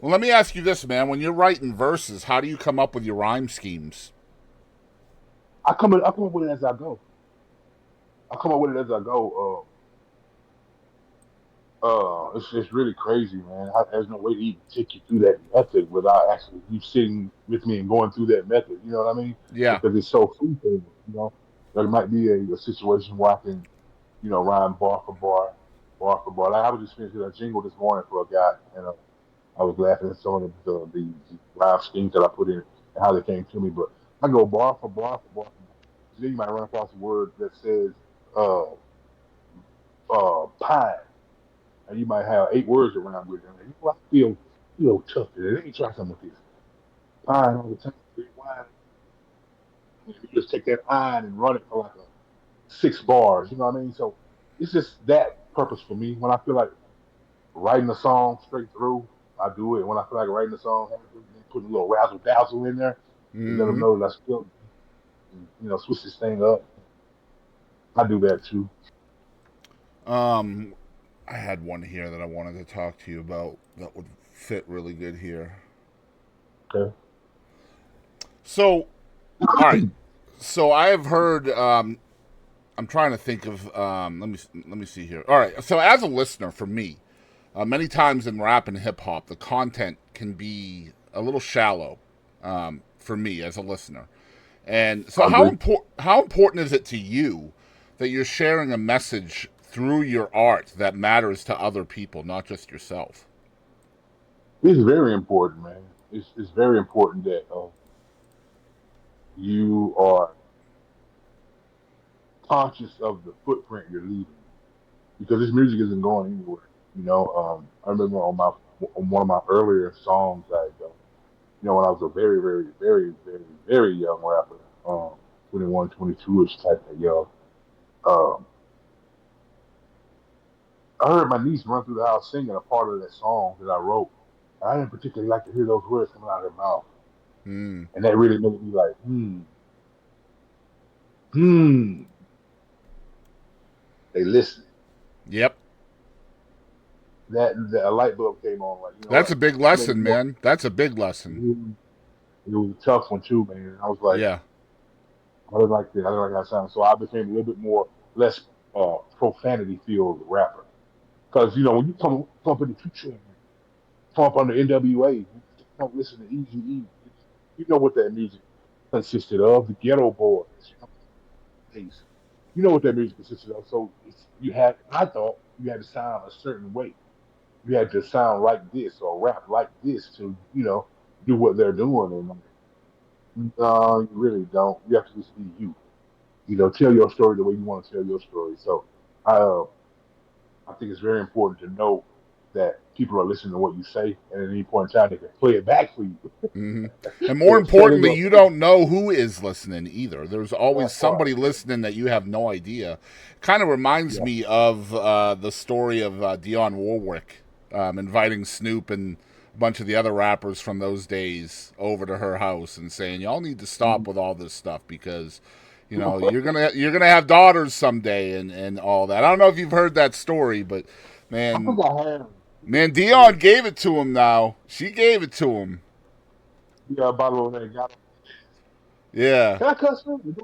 Well, let me ask you this, man. When you're writing verses, how do you come up with your rhyme schemes? I come up with it as I go. I come up with it as I go. It's just really crazy, man. There's no way to even take you through that method without actually you sitting with me and going through that method. You know what I mean? Yeah. Because it's so free for you. You know, there might be a situation where I can, rhyme bar for bar, bar for bar. Like I was just finishing a jingle this morning for a guy, and I was laughing at some of the rhyme schemes that I put in and how they came to me. But I go bar for bar for bar for bar. Then you might run across a word that says uh pine, and you might have 8 words around with it. And you know, I feel tough today. Let me try something with this. Pine all the time, great wine. And you just take that iron and run it for like 6 bars. You know what I mean? So it's just that purpose for me. When I feel like writing a song straight through, I do it. When I feel like writing a song, putting a little razzle dazzle in there to let them Mm-hmm. know that I still, switch this thing up. I do that too. Um, I had one here that I wanted to talk to you about that would fit really good here. Okay. So, all right. So I have heard. I'm trying to think of. Let me see here. All right. So as a listener, for me, many times in rap and hip hop, the content can be a little shallow. For me as a listener, and so I agree. how important is it to you that you're sharing a message through your art that matters to other people, not just yourself? It's very important, man. It's very important that you are conscious of the footprint you're leaving because this music isn't going anywhere. I remember on one of my earlier songs, when I was a very, very, very, very, very young rapper, 21, 22 ish type of young, um, I heard my niece run through the house singing a part of that song that I wrote. I didn't particularly like to hear those words coming out of her mouth, Hmm. and that really made me like, hmm, they listening. Yep. That a light bulb came on, like you know That's a what, big maybe lesson, more. man. That's a big lesson. It was a tough one too, man. I was like, Yeah. I didn't like that. I didn't like that sound. So I became a little bit more less profanity filled rapper. Because when you come up in the future and come up on the NWA, you come listen to Easy E. You know what that music consisted of? The Ghetto Boys, Ace. You know what that music consisted of. So I thought you had to sound a certain way. You had to sound like this or rap like this to do what they're doing. And no, you really don't. You have to just be you. Tell your story the way you want to tell your story. So I, uh, I think it's very important to know that people are listening to what you say, and at any point in time, they can play it back for you. Hmm. And more They'll set it importantly, up. you don't know who is listening either. There's always That part. somebody listening that you have no idea. Kind of reminds Yeah. me of the story of Dionne Warwick inviting Snoop and a bunch of the other rappers from those days over to her house and saying, "Y'all need to stop Mhm. with all this stuff because." You're gonna have daughters someday and all that. I don't know if you've heard that story, but I man, think I have. man, Dion gave it to him. Now she gave it to him. Yeah, bottle of that. Yeah, Can I cuss him?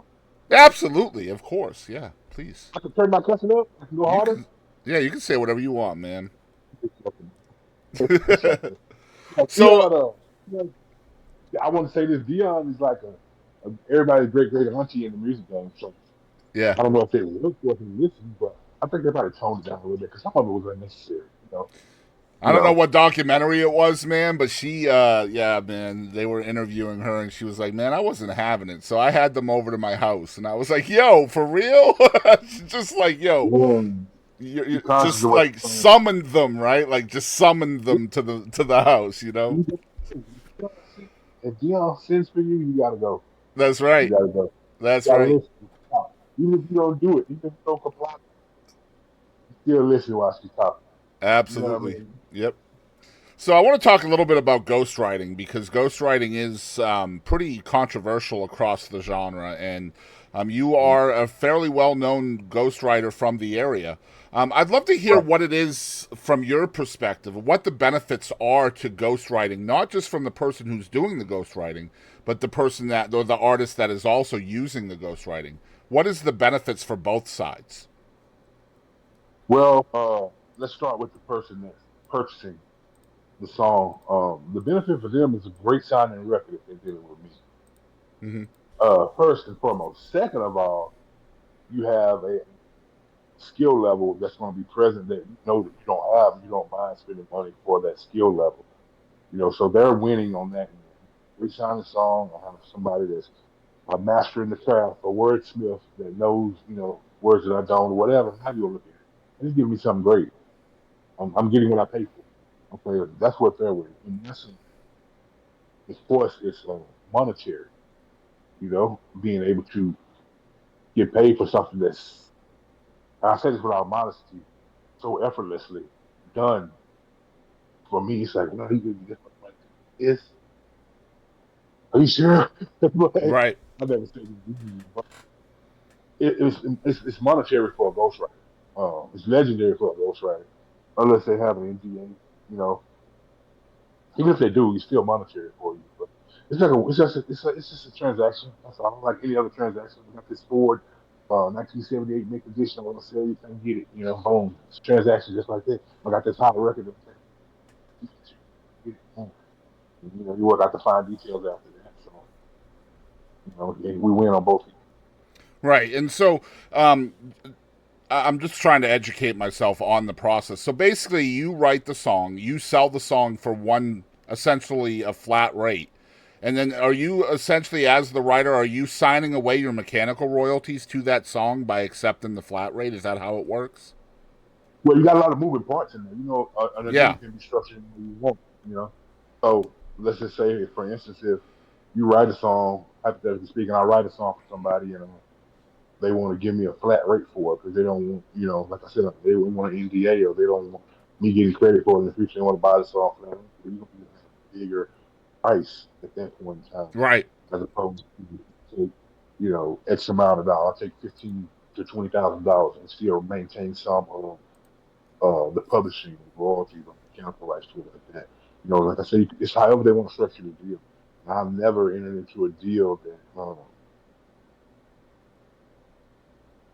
absolutely, of course. Yeah, please. I can turn my cussing up. I can go You harder. can, yeah, you can say whatever you want, man. It's okay. So, Dion, I want to say this. Dion is like everybody's great auntie in the music game. So yeah, I don't know if they look for it and listen, but I think they probably toned it down a little bit because some of it was unnecessary. I You don't know know. what documentary it was, man, but yeah, man, they were interviewing her, and she was like, "Man, I wasn't having it," so I had them over to my house, and I was like, "Yo, for real?" Just like, "Yo, Yeah, you be conscious just of what like you're saying. summoned them, right? Like just summoned them to the house, you know." If Dion sends for you, you gotta go. That's You right. gotta go. That's You gotta right. listen. Even if you don't do it, even if you don't comply, you still listen while she's talking. You know what I Absolutely. mean? Yep. So I want to talk a little bit about ghostwriting because ghostwriting is pretty controversial across the genre, and you are a fairly well-known ghostwriter from the area. I'd love to hear Right. what it is from your perspective, what the benefits are to ghostwriting, not just from the person who's doing the ghostwriting, but the person that, or the artist that is also using the ghostwriting. What is the benefits for both sides? Well, let's start with the person that's purchasing the song. The benefit for them is a great sounding record if they're dealing with me. Hmm. First and foremost. Second of all, you have a skill level that's going to be present that you know that you don't have, and you don't mind spending money for that skill level. So they're winning on that end. Great sounding song. I have somebody that's a master in the craft, a wordsmith that knows, words that I don't, or whatever. How do you look at it? And it's giving me something great. I'm getting what I pay for. Okay, that's what they're with. And that's, of course, it's monetary. Being able to get paid for something that's, I say this without modesty, so effortlessly done for me. It's like, no, he gave me this much money. It's, are you sure? But Right. I never said it. But it's monetary for a ghostwriter. It's legendary for a ghostwriter, unless they have an NDA. You know, even if they do, it's still monetary for you. But it's just a transaction. That's all. Like any other transaction. We got this Ford 1978 Mint Edition. I want to sell you, can get it. Boom. It's a transaction just like that. I got this hot record. Get it. Boom. You work out the fine details after that. So and we win on both ends. Right. And so um, I'm just trying to educate myself on the process. So basically, you write the song, you sell the song for one, essentially a flat rate. And then are you essentially, as the writer, are you signing away your mechanical royalties to that song by accepting the flat rate? Is that how it works? Well, you got a lot of moving parts in there. An Yeah. agreement can be structured any way you want. So let's just say, for instance, if you write a song, hypothetically speaking, I write a song for somebody, and they want to give me a flat rate for it because they don't want, like I said, they don't want an NDA or they don't want me getting credit for it in the future. They want to buy the song for that. You're going to have a bigger price at that point in time, Right. as opposed to take, X amount of dollars. I'll take $15,000 to $20,000 and still maintain some of the publishing royalties on the mechanical rights to it like that. Like I said, it's however they want to structure the deal. I've never entered into a deal that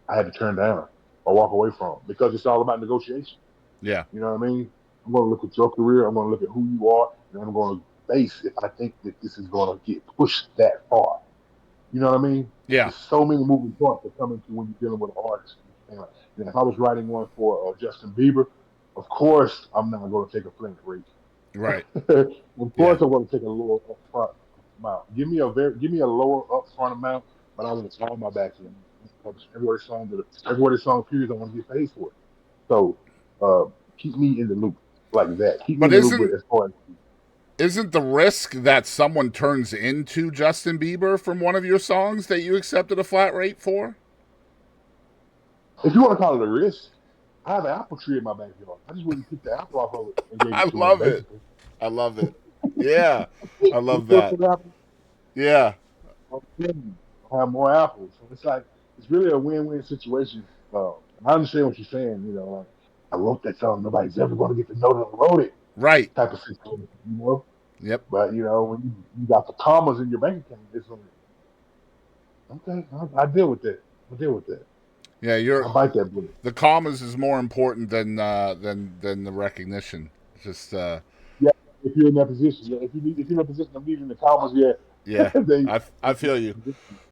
I had to turn down or walk away from because it's all about negotiation. Yeah. You know what I mean? I'm going to look at your career. I'm going to look at who you are, and I'm going to base if I think that this is going to get pushed that far. You know what I mean? Yeah. There's so many moving parts that come into when you're dealing with an artist. And if I was writing one for Justin Bieber, of course I'm not going to take a flat rate. Right. Of Yeah. course I want to take a lower upfront amount. Give me a lower upfront amount, but I want all my back end. Every song appears, I want to get paid for it. So uh, keep me in the loop like that. Keep me But in the loop with isn't as far as isn't the risk that someone turns into Justin Bieber from one of your songs that you accepted a flat rate for? if you want to call it a risk. I have an apple tree in my backyard. I just wouldn't pick the apple off of it and gave I it to him, love it. basically. I love it. Yeah. I You love feel that. for the apple? Yeah. Okay. I'll have more apples. So it's like it's really a win-win situation. I understand what you're saying. Like I wrote that song, nobody's ever going to get to know that I wrote it, Right. type of situation. Yep. But when you got the commas in your bank account, it's like okay, I deal with that. I deal with that. Yeah, you're I bite that bullet. the commas is more important than the recognition. Just Yeah, if you're in that position, yeah, if you're in a position of needing the commas, yeah, yeah. they I feel you.